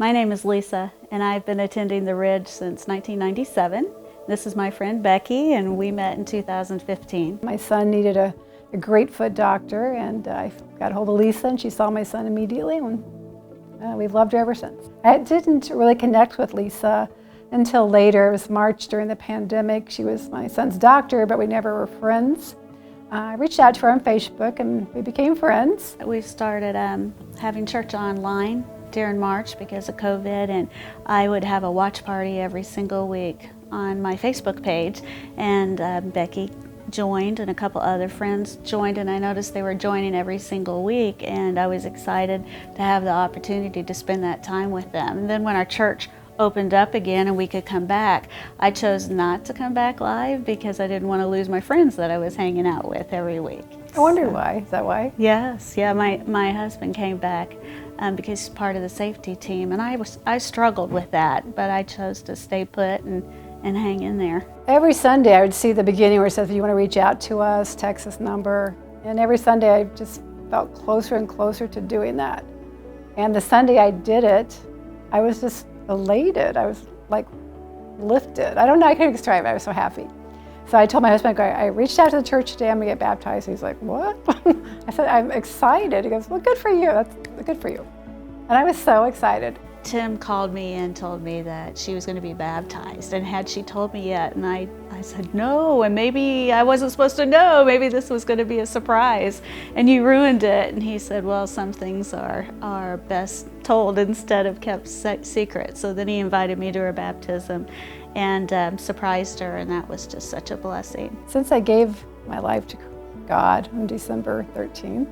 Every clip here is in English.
My name is Lisa, and I've been attending the Ridge since 1997. This is my friend Becky, and we met in 2015. My son needed a great foot doctor, and I got a hold of Lisa, and she saw my son immediately, and we've loved her ever since. I didn't really connect with Lisa until later. It was March during the pandemic. She was my son's doctor, but we never were friends. I reached out to her on Facebook, and we became friends. We started having church online during March because of COVID, and I would have a watch party every single week on my Facebook page, and Becky joined and a couple other friends joined, and I noticed they were joining every single week, and I was excited to have the opportunity to spend that time with them. And then when our church opened up again and we could come back, I chose not to come back live because I didn't want to lose my friends that I was hanging out with every week. I wondered why. Is that why? Yes, yeah. My husband came back because he's part of the safety team, and I struggled with that, but I chose to stay put and hang in there. Every Sunday I would see the beginning where it says, if you want to reach out to us, text this number. And every Sunday I just felt closer and closer to doing that. And the Sunday I did it, I was just elated. I was like lifted. I don't know, I couldn't describe it. I was so happy. So I told my husband, I reached out to the church today, I'm gonna get baptized. He's like, what? I said, I'm excited. He goes, well, good for you. That's good for you. And I was so excited. Tim called me and told me that she was going to be baptized, and had she told me yet? And I said no, and maybe I wasn't supposed to know, maybe this was going to be a surprise, and you ruined it. And he said, well, some things are best told instead of kept secret. So then he invited me to her baptism and surprised her, and that was just such a blessing. Since I gave my life to God on December 13th,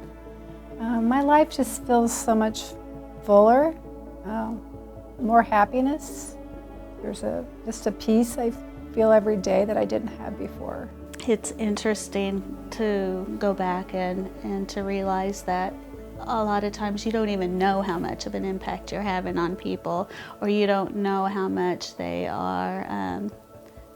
my life just feels so much fuller. More happiness. There's just a peace I feel every day that I didn't have before. It's interesting to go back and to realize that a lot of times you don't even know how much of an impact you're having on people, or you don't know how much they are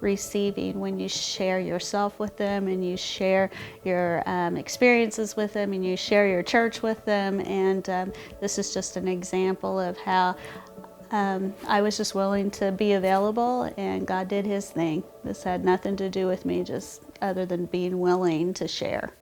receiving when you share yourself with them, and you share your experiences with them, and you share your church with them. And this is just an example of how I was just willing to be available, and God did His thing. This had nothing to do with me, just other than being willing to share.